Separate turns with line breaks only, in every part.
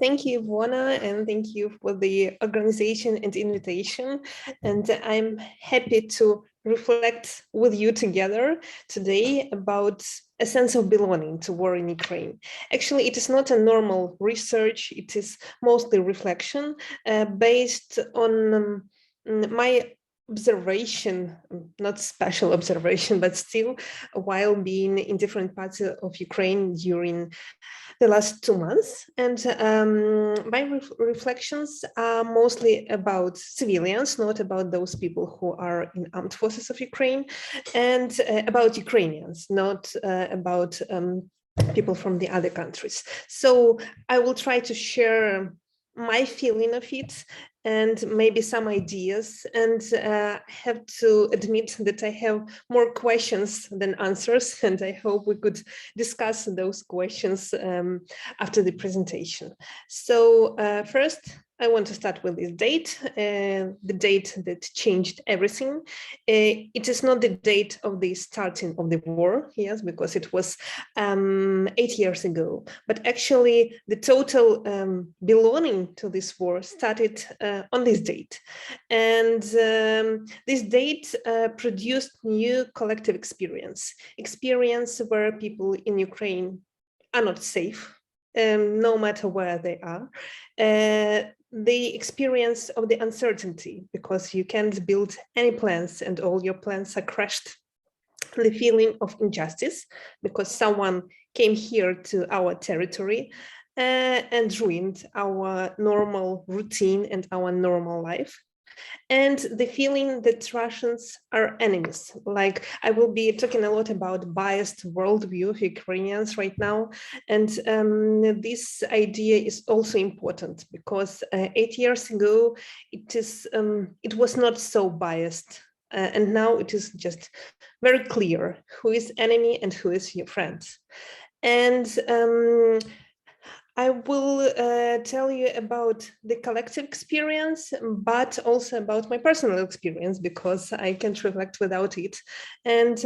Thank you, Ivona, and thank you for the organization and invitation. And I'm happy to reflect with you together today about a sense of belonging to war in Ukraine. Actually, it is not a normal research. It is mostly reflection based on my observation, not special observation, but still while being in different parts of Ukraine during the last 2 months. And my reflections are mostly about civilians, not about those people who are in armed forces of Ukraine, and about Ukrainians, not about people from the other countries. So I will try to share my feeling of it and maybe some ideas, and have to admit that I have more questions than answers, and I hope we could discuss those questions after the presentation. So first, I want to start with this date, the date that changed everything. It is not the date of the starting of the war, yes, because it was 8 years ago, but actually the total belonging to this war started on this date. And this date produced new collective experience where people in Ukraine are not safe, no matter where they are. The experience of the uncertainty, because you can't build any plans and all your plans are crushed. The feeling of injustice, because someone came here to our territory and ruined our normal routine and our normal life. And the feeling that Russians are enemies. Like, I will be talking a lot about biased worldview of Ukrainians right now. And this idea is also important because 8 years ago, it was not so biased. And now it is just very clear who is enemy and who is your friend. And I will tell you about the collective experience, but also about my personal experience, because I can't reflect without it. And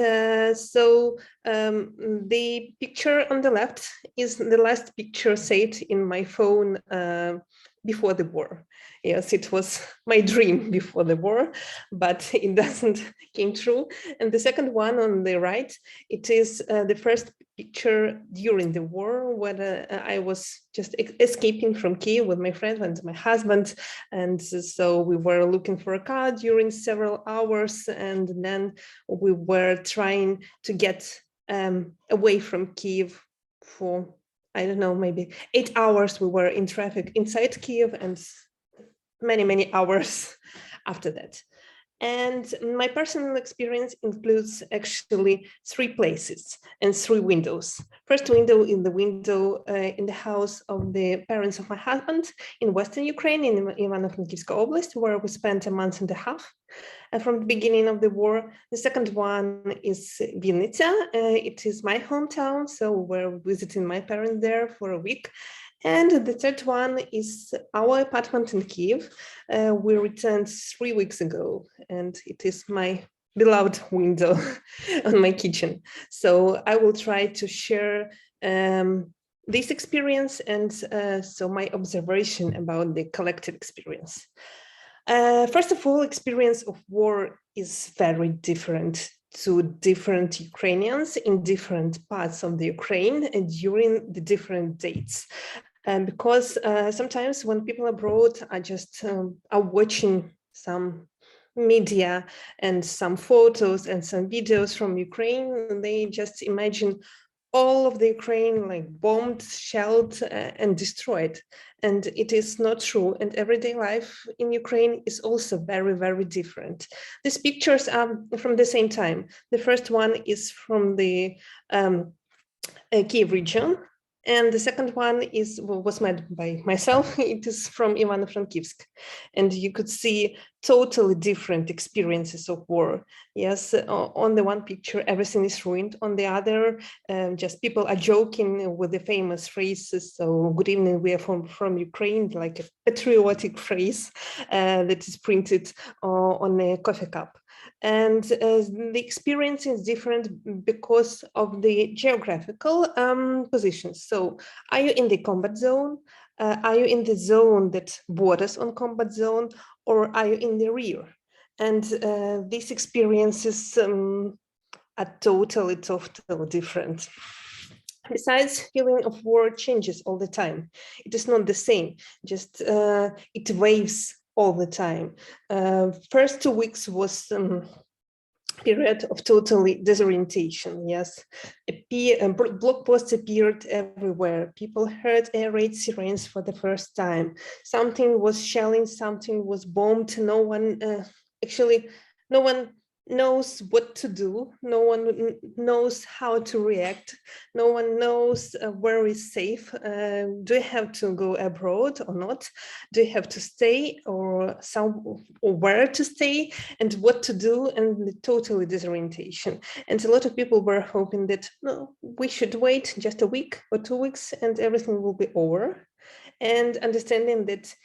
so the picture on the left is the last picture saved in my phone before the war. Yes, it was my dream before the war, but it doesn't came true. And the second one on the right, it is the first picture during the war when I was just escaping from Kyiv with my friend and my husband. And so we were looking for a car during several hours, and then we were trying to get away from Kyiv for, I don't know, maybe 8 hours. We were in traffic inside Kyiv and many hours after that. And my personal experience includes actually 3 places and 3 windows. First window in the window in the house of the parents of my husband in Western Ukraine, in Ivano-Frankivsk Oblast, where we spent a month and a half from the beginning of the war. The second one is Vinnytsia. It is my hometown, so we're visiting my parents there for a week. And the third one is our apartment in Kyiv. We returned 3 weeks ago, and it is my beloved window on my kitchen. So I will try to share this experience and so my observation about the collective experience. First of all, experience of war is very different to different Ukrainians in different parts of the Ukraine and during the different dates. Because sometimes when people abroad are just are watching some media and some photos and some videos from Ukraine, they just imagine all of the Ukraine like bombed, shelled, and destroyed. And it is not true. And everyday life in Ukraine is also very different. These pictures are from the same time. The first one is from the Kyiv region. And the second one was made by myself. It is from Ivano-Frankivsk. And you could see totally different experiences of war. Yes, on the one picture, everything is ruined. On the other, just people are joking with the famous phrases. So, good evening, we are from Ukraine, like a patriotic phrase that is printed on a coffee cup. And the experience is different because of the geographical positions. So are you in the combat zone? Are you in the zone that borders on combat zone, or are you in the rear? And these experiences are totally different. Besides, feeling of war changes all the time. It is not the same, just it waves all the time. First 2 weeks was period of totally disorientation. Yes, blog posts appeared everywhere. People heard air raid sirens for the first time. Something was shelling, something was bombed. No one knows what to do. No one knows how to react. No one knows where is safe. Do you have to go abroad or not? Do you have to stay or where to stay and what to do? And the totally disorientation. And a lot of people were hoping that no, we should wait just a week or 2 weeks and everything will be over. And understanding that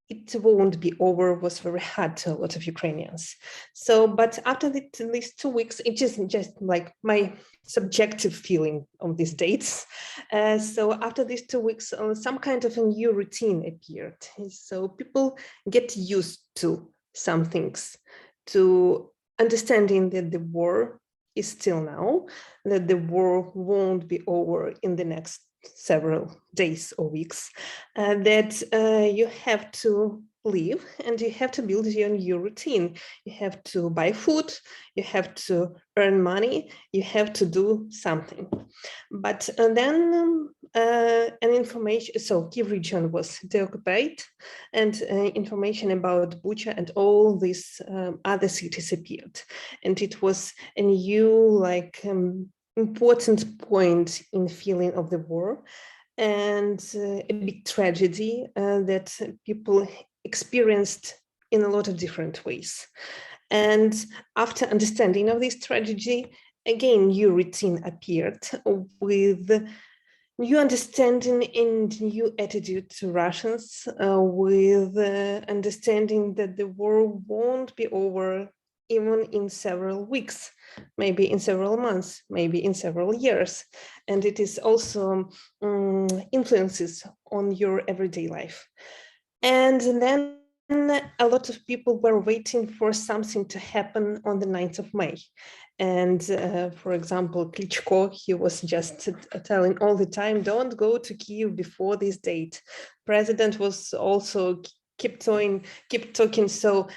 it won't be over was very hard to a lot of Ukrainians. So, but after these 2 weeks, it isn't just like my subjective feeling of these dates. So after these 2 weeks, some kind of a new routine appeared. So people get used to some things, to understanding that the war is still now, that the war won't be over in the next several days or weeks, that you have to live and you have to build your new routine. You have to buy food, you have to earn money, you have to do something. But then an information, so Kyiv region was deoccupied and information about Bucha and all these other cities appeared. And it was a new important point in feeling of the war and a big tragedy that people experienced in a lot of different ways. And after understanding of this tragedy, again, new routine appeared with new understanding and new attitude to Russians, with understanding that the war won't be over even in several weeks, maybe in several months, maybe in several years. And it is also influences on your everyday life. And then a lot of people were waiting for something to happen on the 9th of May. And for example, Klitschko, he was just telling all the time, don't go to Kyiv before this date. President was also keep talking, so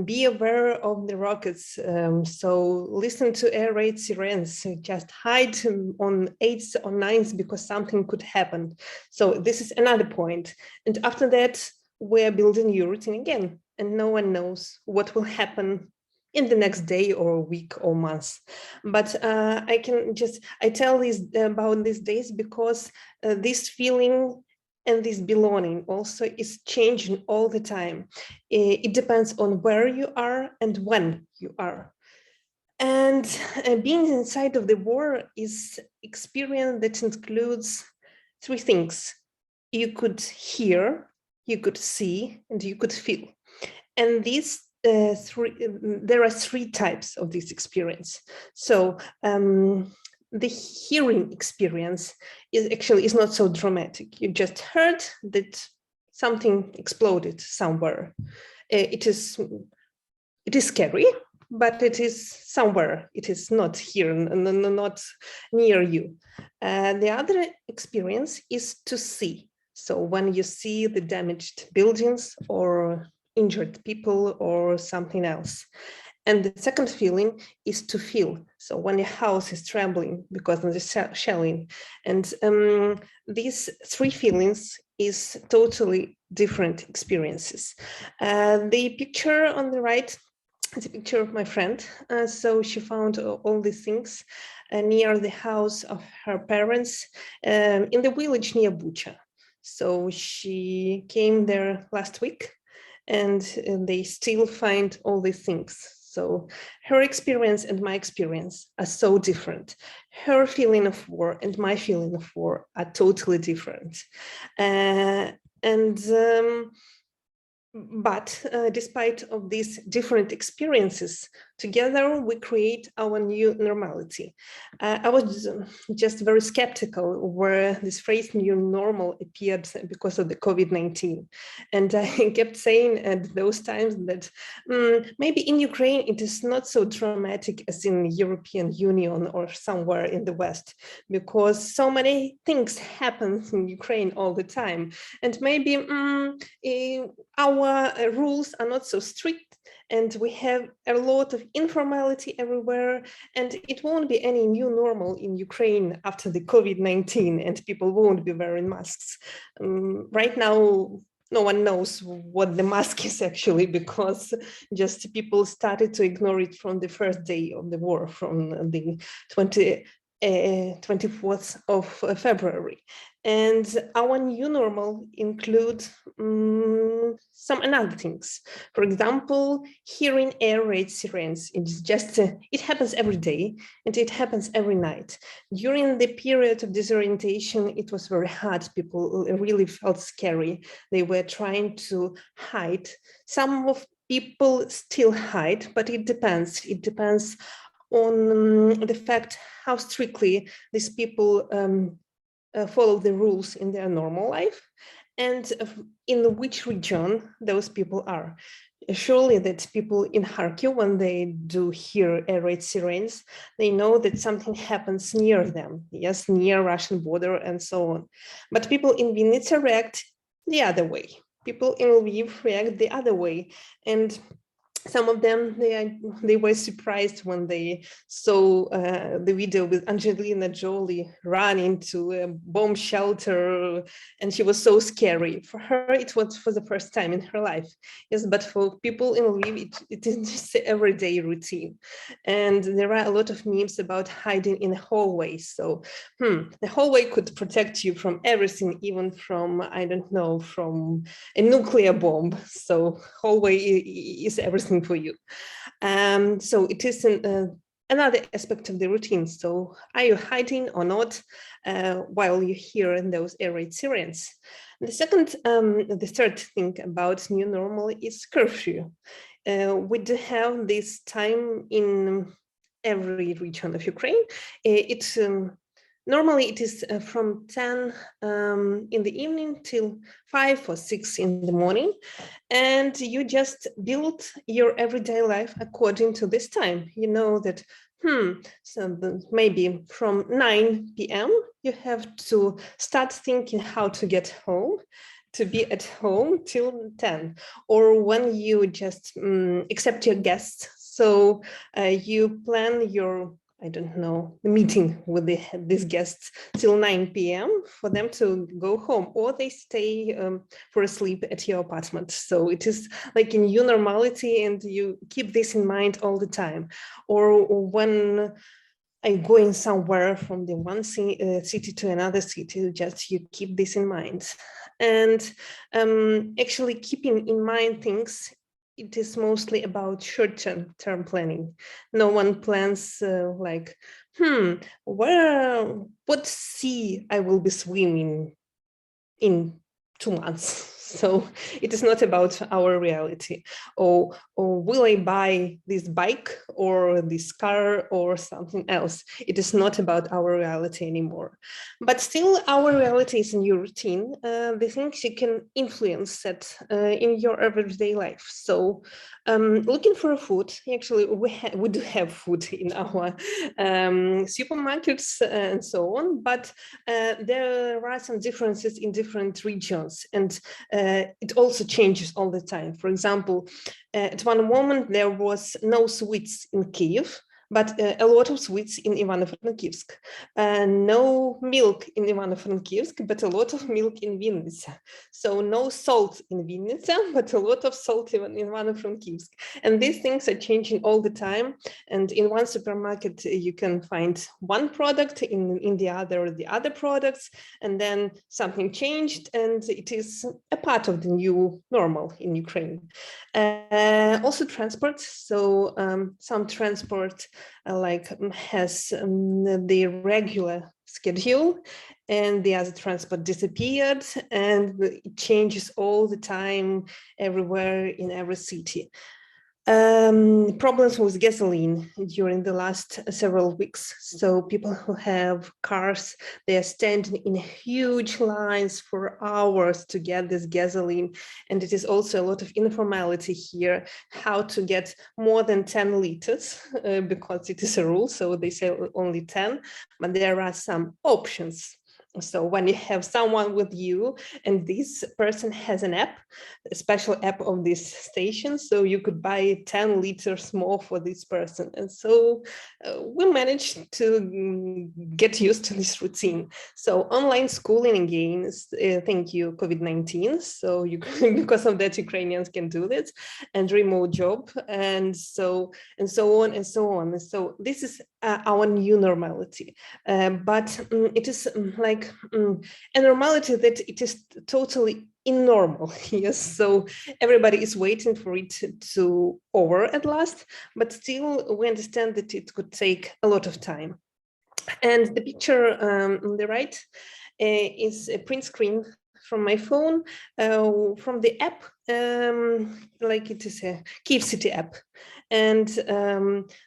be aware of the rockets, so listen to air raid sirens, just hide on 8th or 9th because something could happen. So this is another point. And after that, we're building new routine again, and no one knows what will happen in the next day or week or month. But I tell about these days because this feeling and this belonging also is changing all the time. It depends on where you are and when you are. And being inside of the war is experience that includes 3 things. You could hear, you could see, and you could feel. And these there are 3 types of this experience. So the hearing experience is not so dramatic. You just heard that something exploded somewhere. It is scary, but it is somewhere. It is not here, not near you. The other experience is to see. So when you see the damaged buildings or injured people or something else. And the second feeling is to feel. So when your house is trembling because of the shelling. And these 3 feelings is totally different experiences. The picture on the right is a picture of my friend. So she found all these things near the house of her parents in the village near Bucha. So she came there last week and they still find all these things. So her experience and my experience are so different. Her feeling of war and my feeling of war are totally different. But despite of these different experiences, together we create our new normality. I was just very skeptical where this phrase new normal appeared because of the COVID-19. And I kept saying at those times that maybe in Ukraine it is not so dramatic as in European Union or somewhere in the West, because so many things happen in Ukraine all the time. And maybe our rules are not so strict, and we have a lot of informality everywhere, and it won't be any new normal in Ukraine after the COVID-19, and people won't be wearing masks. Right now, no one knows what the mask is actually, because just people started to ignore it from the first day of the war, from the 24th of February. And our new normal includes some other things. For example, hearing air raid sirens. It's just, it happens every day and it happens every night. During the period of disorientation, it was very hard. People really felt scary. They were trying to hide. Some of people still hide, but it depends. It depends on the fact how strictly these people follow the rules in their normal life, and in which region those people are. Surely that people in Kharkiv, when they do hear air raid sirens, they know that something happens near them, yes, near Russian border and so on. But people in Vinnytsia react the other way. People in Lviv react the other way. And some of them, they were surprised when they saw the video with Angelina Jolie running to a bomb shelter, and she was so scary. For her, it was for the first time in her life. Yes, but for people in Lviv, it is just an everyday routine. And there are a lot of memes about hiding in a hallway. So the hallway could protect you from everything, even from, I don't know, from a nuclear bomb. So hallway is everything for you. So it is another aspect of the routine. So are you hiding or not while you hear those air raid sirens? The third thing about new normal is curfew. We do have this time in every region of Ukraine. Normally it is from 10 in the evening till 5 or 6 in the morning, and you just build your everyday life according to this time. You know that so maybe from 9 p.m. you have to start thinking how to get home, to be at home till 10, or when you just accept your guests. So you plan your, I don't know, the meeting with these guests till 9 p.m. for them to go home, or they stay for a sleep at your apartment. So it is like a new normality, and you keep this in mind all the time. Or when I'm going somewhere from the one city to another city, just you keep this in mind. And actually keeping in mind things, it is mostly about short-term planning. No one plans like, what sea I will be swimming in 2 months. So it is not about our reality. Or will I buy this bike or this car or something else? It is not about our reality anymore. But still, our reality is a new routine. The things you can influence that in your everyday life. So looking for food, actually, we do have food in our supermarkets and so on, but there are some differences in different regions, and it also changes all the time. For example, at one moment there was no sweets in Kyiv, but a lot of sweets in Ivano-Frankivsk. No milk in Ivano-Frankivsk, but a lot of milk in Vinnytsia. So no salt in Vinnytsia, but a lot of salt in Ivano-Frankivsk. And these things are changing all the time. And in one supermarket, you can find one product, in the other products, and then something changed, and it is a part of the new normal in Ukraine. Also transport. So some transport has the regular schedule, and the other transport disappeared, and it changes all the time everywhere in every city. Problems with gasoline during the last several weeks. So people who have cars, they are standing in huge lines for hours to get this gasoline. And it is also a lot of informality here, how to get more than 10 liters, because it is a rule. So they say only 10, but there are some options. So when you have someone with you and this person has an app, a special app of this station, so you could buy 10 liters more for this person. And so we managed to get used to this routine. So online schooling again, thank you, COVID-19. So you, because of that, Ukrainians can do this, and remote job, and so on and so on. So this is our new normality. But it is like a normality that it is totally normal. Yes, so everybody is waiting for it to over at last, but still we understand that it could take a lot of time. And the picture on the right is a print screen from my phone, from the app, like it is a Kyiv city app. And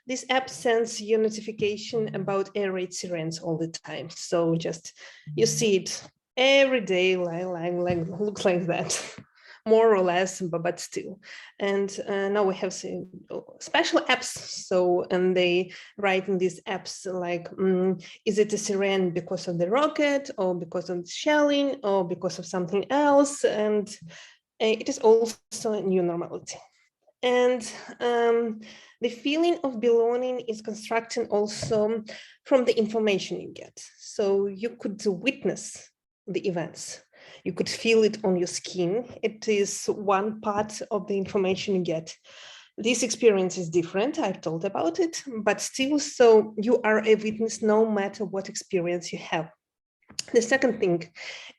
this app sends you notification about air raid sirens all the time. So just you see it every day, like looks like that, more or less, but still. And now we have special apps. So, and they write in these apps like, is it a siren because of the rocket, or because of the shelling, or because of something else? And it is also a new normality. And the feeling of belonging is constructed also from the information you get. So you could witness the events. You could feel it on your skin. It is one part of the information you get. This experience is different, I've told about it, but still, so you are a witness no matter what experience you have. The second thing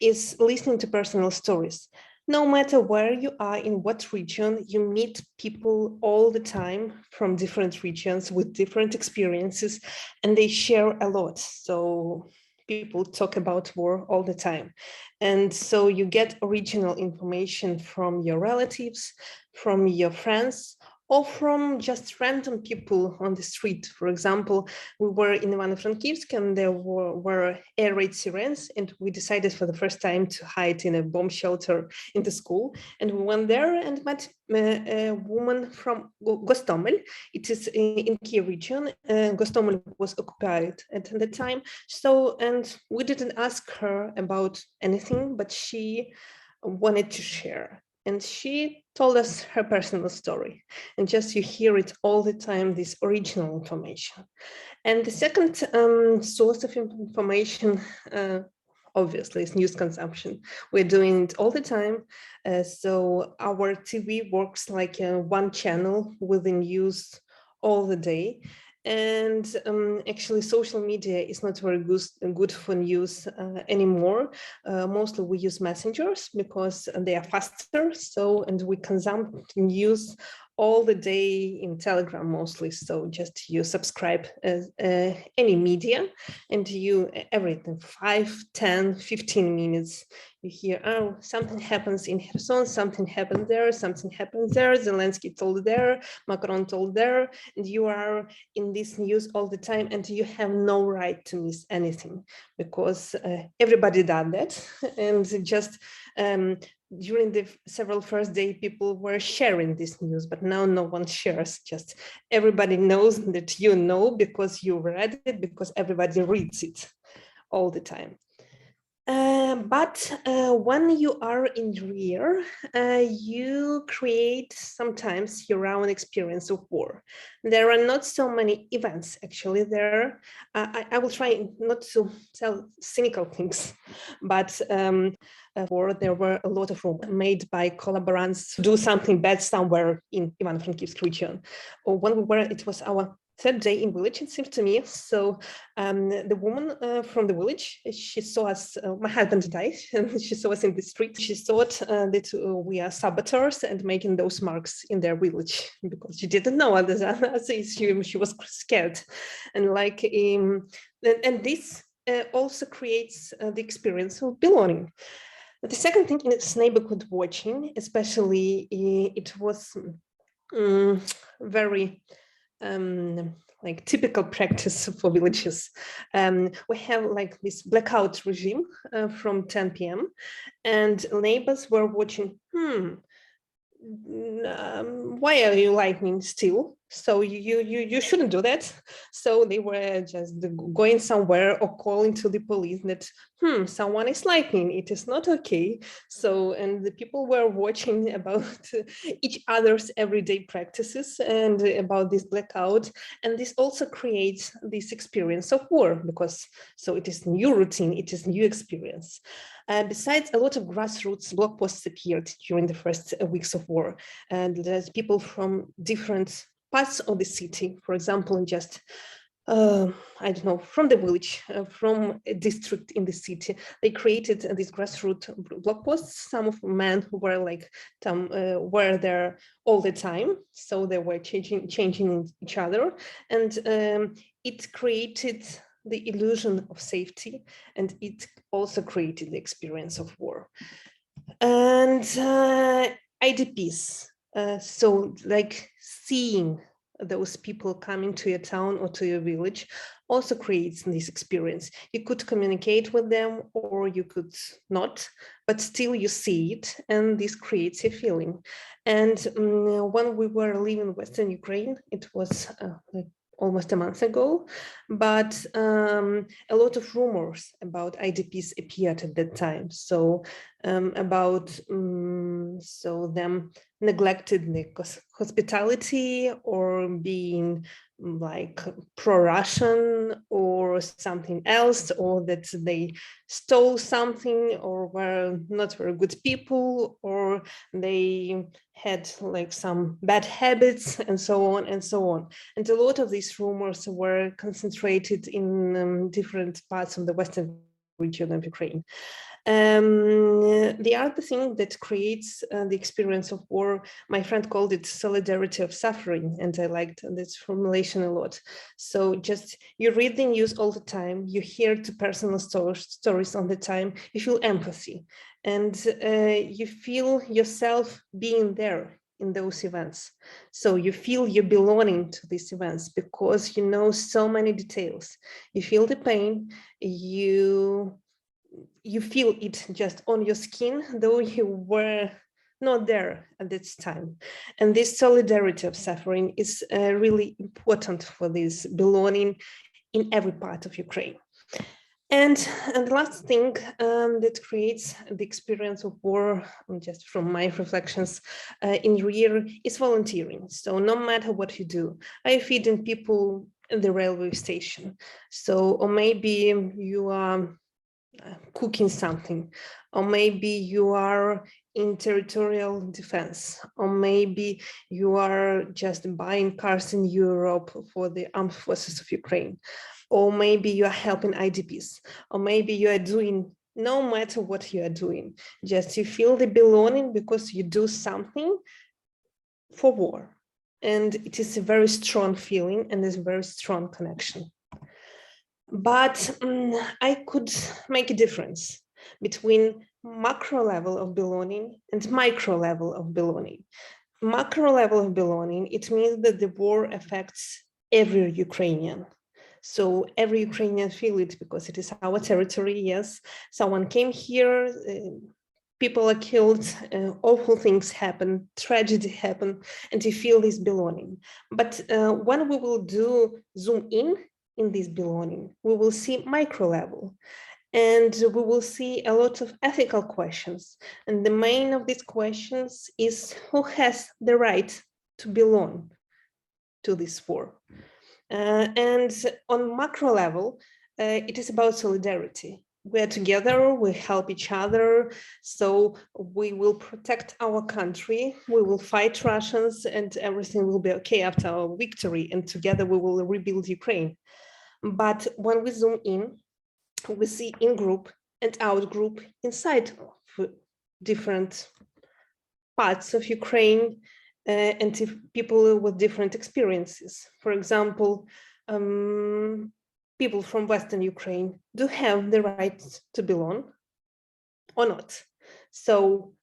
is listening to personal stories. No matter where you are, in what region, you meet people all the time from different regions with different experiences, and they share a lot. So people talk about war all the time. And so you get original information from your relatives, from your friends, or from just random people on the street. For example, we were in Ivano-Frankivsk and there were air raid sirens, and we decided for the first time to hide in a bomb shelter in the school. And we went there and met a woman from Gostomel. It is in Kyiv region. Gostomel was occupied at the time. So, and we didn't ask her about anything, but she wanted to share. And she told us her personal story. And just you hear it all the time, this original information. And the second source of information, obviously, is news consumption. We're doing it all the time. So our TV works like one channel with the news all the day. And actually, social media is not very good for news anymore. Mostly we use messengers because they are faster. So, and we consume news all the day in Telegram mostly. So just you subscribe any media and you everything 5, 10, 15 minutes. You hear, oh, something happens in Kherson, something happened there, something happens there, Zelensky told there, Macron told there, and you are in this news all the time and you have no right to miss anything because everybody done that. And just during the several first day, people were sharing this news, but now no one shares. Just everybody knows that you know because you read it, because everybody reads it all the time. But when you are in rear, you create sometimes your own experience of war. There are not so many events, actually. There, I will try not to tell cynical things, but there were a lot of rumors made by collaborants to do something bad somewhere in Ivano-Frankivsk region. Or when we were, it was our third day in village, it seems to me. So the woman from the village, she saw us, my husband died, and she saw us in the street. She thought that we are saboteurs and making those marks in their village because she didn't know others. She was scared. And like, and this also creates the experience of belonging. The second thing is neighborhood watching, especially it was very like typical practice for villages. We have like this blackout regime from 10 p.m. and neighbors were watching, why are you lightning still? So you shouldn't do that. So they were just going somewhere or calling to the police that someone is lightning. It is not okay. So and the people were watching about each other's everyday practices and about this blackout. And this also creates this experience of war because so it is new routine. It is new experience. Besides, a lot of grassroots blog posts appeared during the first weeks of war, and there's people from different parts of the city, for example, just I don't know, from the village, from a district in the city, they created these grassroots blog posts. Some of men who were like were there all the time, so they were changing each other, and it created the illusion of safety, and it also created the experience of war. And IDPs, so like seeing those people coming to your town or to your village also creates this experience. You could communicate with them or you could not, but still you see it, and this creates a feeling. And when we were living in Western Ukraine, it was like almost a month ago, but a lot of rumors about IDPs appeared at that time. So about so them neglected the hospitality or being like pro-Russian or something else, or that they stole something or were not very good people, or they had like some bad habits and so on and so on. And a lot of these rumors were concentrated in different parts of the Western region of Ukraine. The other thing that creates the experience of war, my friend called it solidarity of suffering, and I liked this formulation a lot. So just you read the news all the time, you hear the personal stories all the time, you feel empathy, and you feel yourself being there in those events. So you feel you're belonging to these events because you know so many details. You feel the pain, you feel it just on your skin, though you were not there at this time. And this solidarity of suffering is really important for this belonging in every part of Ukraine. And the last thing that creates the experience of war, just from my reflections in real, is volunteering. So no matter what you do, are you feeding people at the railway station? So, or maybe you are cooking something, or maybe you are in territorial defense, or maybe you are just buying cars in Europe for the armed forces of Ukraine, or maybe you are helping IDPs, or maybe you are doing, no matter what you are doing, just you feel the belonging because you do something for war. And it is a very strong feeling and is a very strong connection. But I could make a difference between macro level of belonging and micro level of belonging. Macro level of belonging, it means that the war affects every Ukrainian. So every Ukrainian feel it because it is our territory, yes. Someone came here, people are killed, awful things happen, tragedy happen, and you feel this belonging. But when we will do zoom in this belonging, we will see micro level, and we will see a lot of ethical questions. And the main of these questions is who has the right to belong to this war. And on macro level, it is about solidarity. We're together, we help each other, so we will protect our country, we will fight Russians, and everything will be okay after our victory, and together we will rebuild Ukraine. But when we zoom in, we see in-group and out-group inside of different parts of Ukraine, and people with different experiences. For example, people from Western Ukraine do have the right to belong or not. So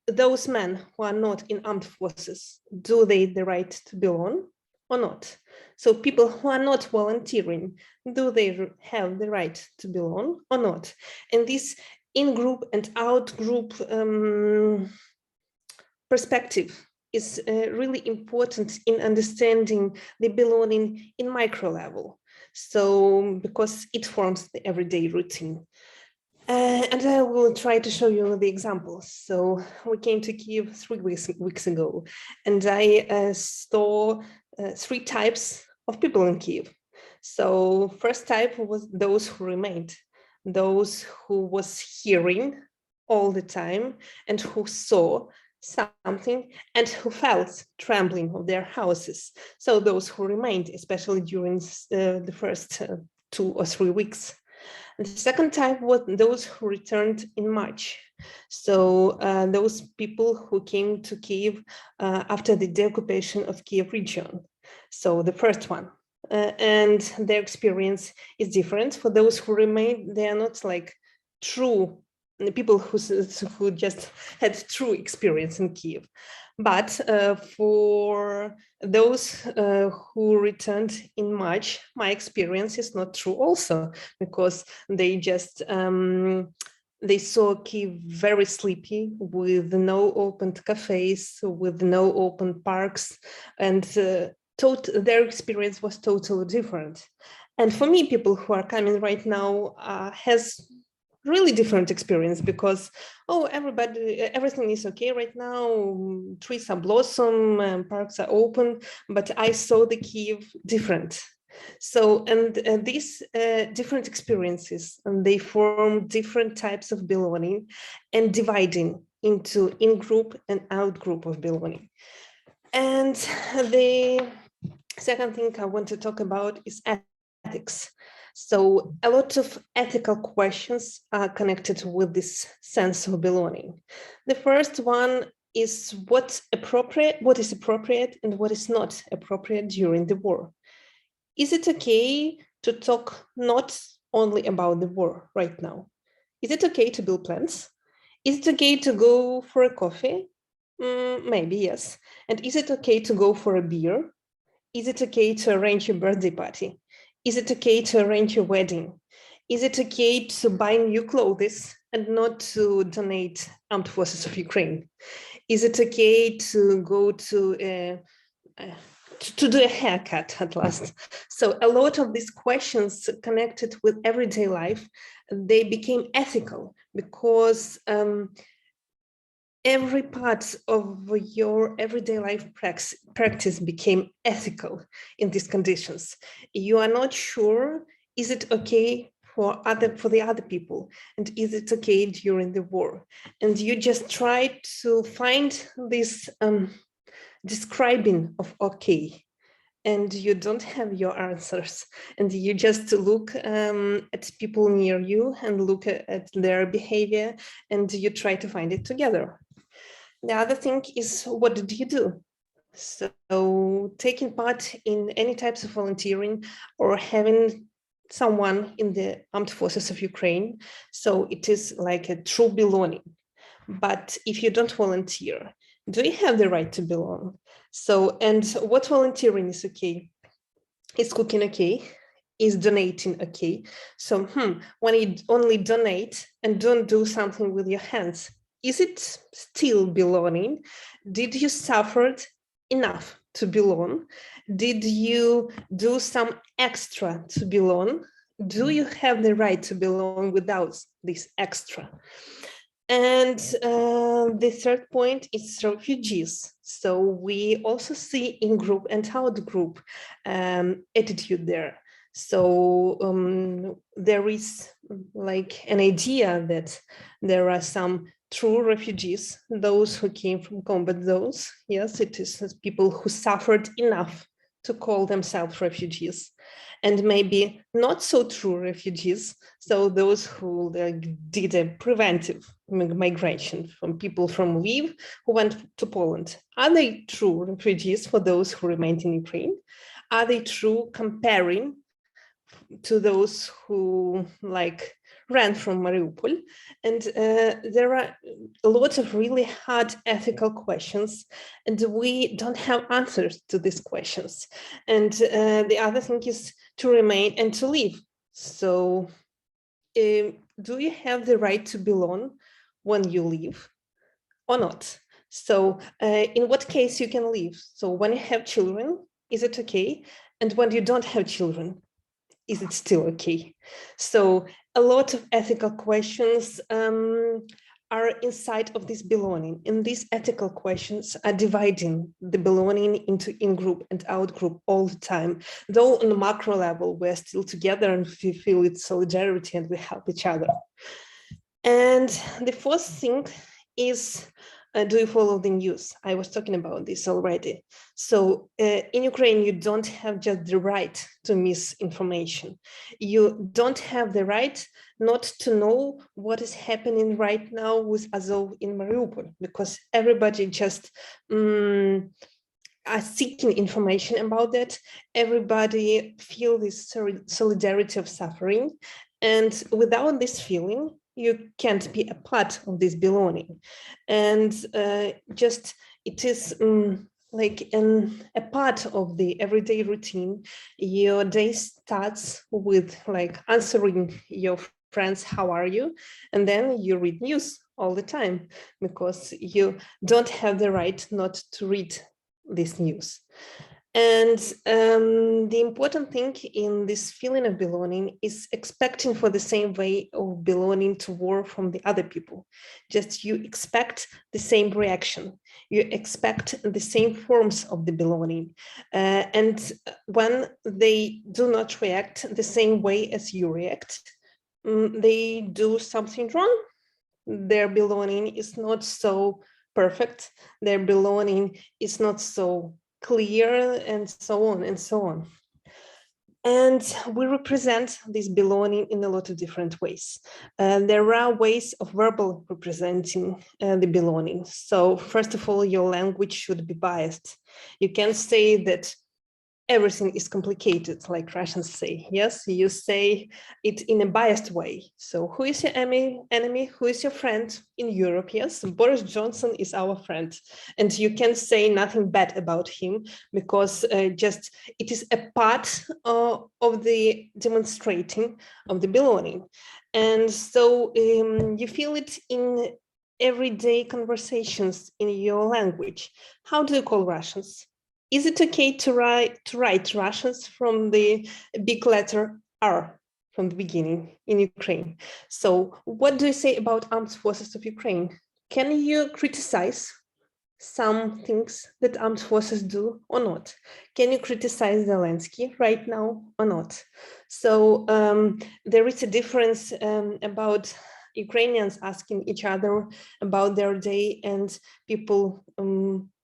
those men who are not in armed forces, do they the right to belong or not? So people who are not volunteering, do they have the right to belong or not? And this in-group and out-group perspective is really important in understanding the belonging in micro level. So because it forms the everyday routine. And I will try to show you the examples. So we came to Kyiv 3 weeks ago, and I saw 3 types of people in Kyiv. So first type was those who remained, those who was hearing all the time and who saw something and who felt trembling of their houses. So those who remained, especially during the first 2 or 3 weeks. And the second type was those who returned in March. So those people who came to Kyiv after the deoccupation of Kyiv region. So the first one. And their experience is different. For those who remain, they are not like true people who just had true experience in Kyiv. But for those who returned in March, my experience is not true also, because they just they saw Kyiv very sleepy, with no open cafes, with no open parks, and their experience was totally different. And for me, people who are coming right now has really different experience, because everything is okay right now, trees are blossom, parks are open, but I saw the Kyiv different. So, and these different experiences, and they form different types of belonging and dividing into in-group and out-group of belonging. And the second thing I want to talk about is ethics. So a lot of ethical questions are connected with this sense of belonging. The first one is what is appropriate and what is not appropriate during the war. Is it okay to talk not only about the war right now? Is it okay to build plans? Is it okay to go for a coffee? Maybe yes. And is it okay to go for a beer? Is it okay to arrange your birthday party? Is it okay to arrange your wedding? Is it okay to buy new clothes and not to donate armed forces of Ukraine? Is it okay to go to do a haircut at last? So a lot of these questions connected with everyday life, they became ethical because every part of your everyday life practice became ethical in these conditions. You are not sure, is it okay for the other people, and is it okay during the war? And you just try to find this describing of okay, and you don't have your answers, and you just look at people near you and look at their behavior, and you try to find it together. The other thing is, what did you do? So taking part in any types of volunteering or having someone in the armed forces of Ukraine, so it is like a true belonging. But if you don't volunteer, do you have the right to belong? So, and what volunteering is okay? Is cooking okay? Is donating okay? So when you only donate and don't do something with your hands, is it still belonging? Did you suffer enough to belong? Did you do some extra to belong? Do you have the right to belong without this extra? And the third point is refugees. So we also see in-group and out-group attitude there. So there is like an idea that there are some true refugees, those who came from combat zones. Yes, it is people who suffered enough to call themselves refugees, and maybe not so true refugees. So those who did a preventive migration from people from Lviv who went to Poland. Are they true refugees for those who remained in Ukraine? Are they true comparing to those who like ran from Mariupol, and there are a lot of really hard ethical questions, and we don't have answers to these questions. And the other thing is to remain and to live. So do you have the right to belong when you leave or not? So in what case you can leave? So when you have children, is it okay? And when you don't have children, is it still okay? So a lot of ethical questions are inside of this belonging, and these ethical questions are dividing the belonging into in-group and out-group all the time. Though on the macro level, we're still together and we feel it's solidarity and we help each other. And the fourth thing is, do you follow the news? I was talking about this already. So in Ukraine, you don't have just the right to misinformation. You don't have the right not to know what is happening right now with Azov in Mariupol, because everybody just are seeking information about that. Everybody feel this solidarity of suffering. And without this feeling, you can't be a part of this belonging. And just it is like a part of the everyday routine. Your day starts with like answering your friends, how are you? And then you read news all the time because you don't have the right not to read this news. And the important thing in this feeling of belonging is expecting for the same way of belonging to war from the other people. Just you expect the same reaction. You expect the same forms of the belonging. And when they do not react the same way as you react, they do something wrong. Their belonging is not so perfect. Their belonging is not so clear, and so on and so on. And we represent this belonging in a lot of different ways. There are ways of verbal representing the belonging. So first of all, your language should be biased. You can say that everything is complicated, like Russians say. Yes, you say it in a biased way. So who is your enemy? Who is your friend in Europe? Yes, Boris Johnson is our friend. And you can say nothing bad about him because just it is a part of the demonstrating of the belonging. And so you feel it in everyday conversations in your language. How do you call Russians? Is it okay to write Russians from the big letter R from the beginning in Ukraine? So what do you say about armed forces of Ukraine? Can you criticize some things that armed forces do or not? Can you criticize Zelensky right now or not? So there is a difference about Ukrainians asking each other about their day and people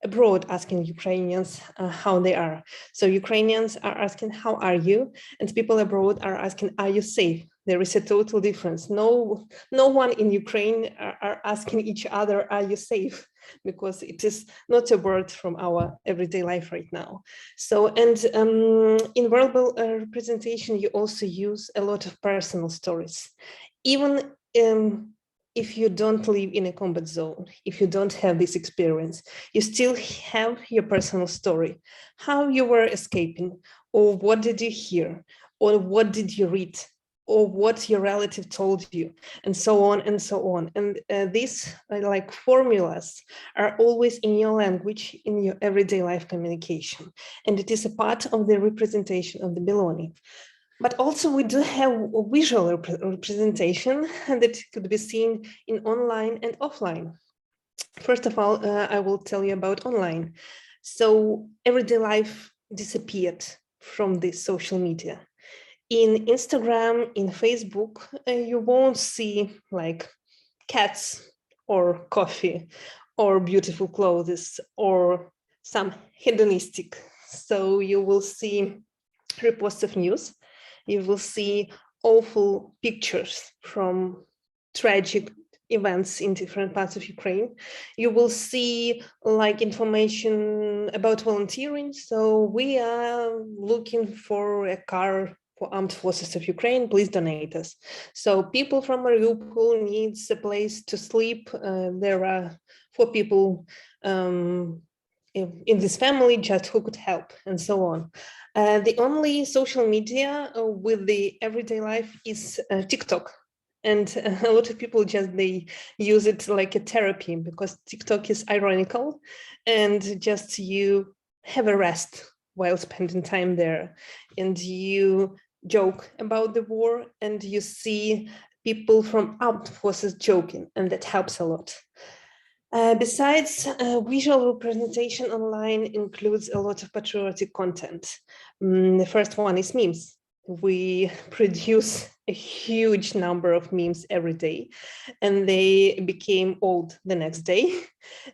abroad asking Ukrainians how they are. So Ukrainians are asking, how are you? And people abroad are asking, are you safe? There is a total difference. No one in Ukraine are asking each other, are you safe? Because it is not a word from our everyday life right now. So, and in verbal representation, you also use a lot of personal stories. Even if you don't live in a combat zone, if you don't have this experience, you still have your personal story, how you were escaping, or what did you hear, or what did you read, or what your relative told you, and so on and so on. And these like formulas are always in your language, in your everyday life communication. And it is a part of the representation of the belonging. But also we do have a visual representation that could be seen in online and offline. First of all, I will tell you about online. So everyday life disappeared from the social media. In Instagram, in Facebook, you won't see like cats or coffee or beautiful clothes or some hedonistic. So you will see reposts of news. You will see awful pictures from tragic events in different parts of Ukraine. You will see like information about volunteering. So we are looking for a car for armed forces of Ukraine, please donate us. So people from Mariupol needs a place to sleep. There are 4 people in this family just who could help, and so on. The only social media with the everyday life is TikTok. And a lot of people just, they use it like a therapy, because TikTok is ironical and just you have a rest while spending time there, and you joke about the war and you see people from armed forces joking, and that helps a lot. Besides, visual representation online includes a lot of patriotic content. The first one is memes. We produce a huge number of memes every day, and they became old the next day.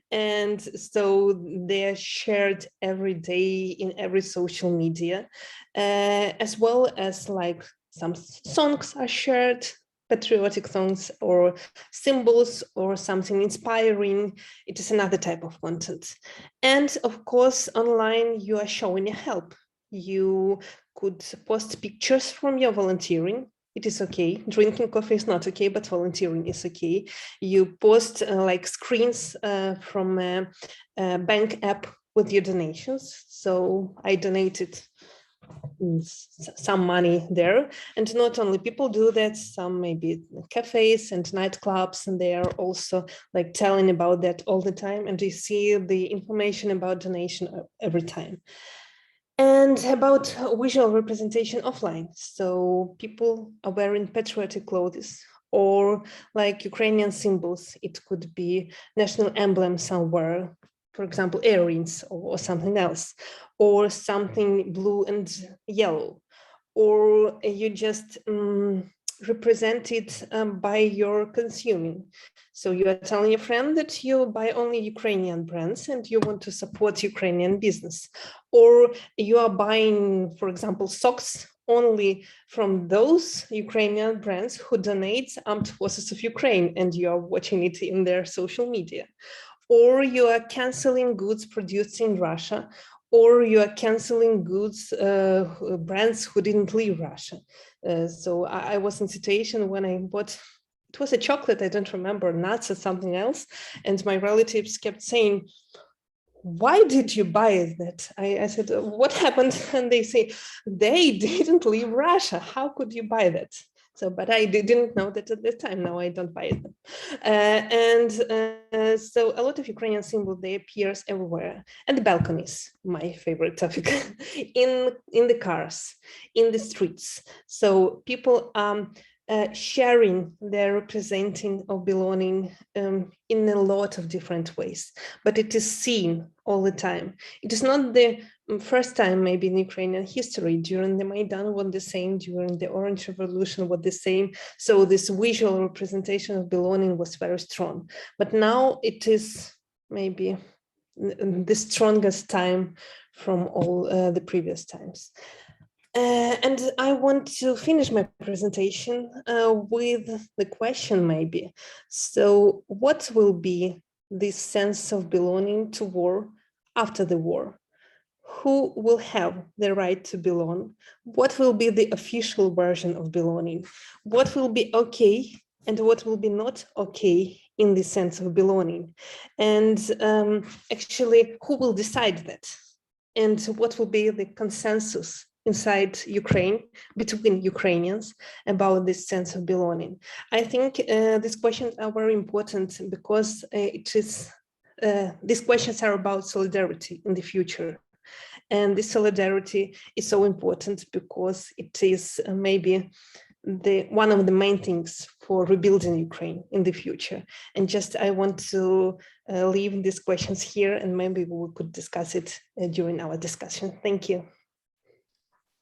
And so they are shared every day in every social media, as well as like some songs are shared, patriotic songs or symbols or something inspiring. It is another type of content. And of course, online, you are showing your help. You could post pictures from your volunteering. It is okay. Drinking coffee is not okay, but volunteering is okay. You post like screens from a bank app with your donations. So I donated some money there, and not only people do that, some maybe cafes and nightclubs, and they are also like telling about that all the time, and you see the information about donation every time. And about visual representation offline, so people are wearing patriotic clothes or like Ukrainian symbols. It could be national emblem somewhere, for example, earrings or something else, or something blue and yellow, or you just represented by your consuming. So you are telling your friend that you buy only Ukrainian brands and you want to support Ukrainian business, or you are buying, for example, socks only from those Ukrainian brands who donate armed forces of Ukraine, and you are watching it in their social media. Or you are canceling goods produced in Russia, or you are canceling goods, brands who didn't leave Russia. So I was in a situation when I bought, it was a chocolate, I don't remember, nuts or something else. And my relatives kept saying, why did you buy that? I said, what happened? And they say, they didn't leave Russia. How could you buy that? So, but I didn't know that at the time. Now I don't buy them. So a lot of Ukrainian symbols, they appears everywhere. And the balconies, my favorite topic, in the cars, in the streets. So people sharing their representing of belonging in a lot of different ways, but it is seen all the time. It is not the first time maybe in Ukrainian history. During the Maidan was the same, during the Orange Revolution was the same. So this visual representation of belonging was very strong. But now it is maybe the strongest time from all the previous times. And I want to finish my presentation with the question maybe. So what will be this sense of belonging to war after the war? Who will have the right to belong? What will be the official version of belonging? What will be okay and what will be not okay in the sense of belonging? And actually, who will decide that? And what will be the consensus inside Ukraine, between Ukrainians, about this sense of belonging? I think these questions are very important because these questions are about solidarity in the future. And this solidarity is so important because it is maybe one of the main things for rebuilding Ukraine in the future. And just I want to leave these questions here, and maybe we could discuss it during our discussion. Thank you.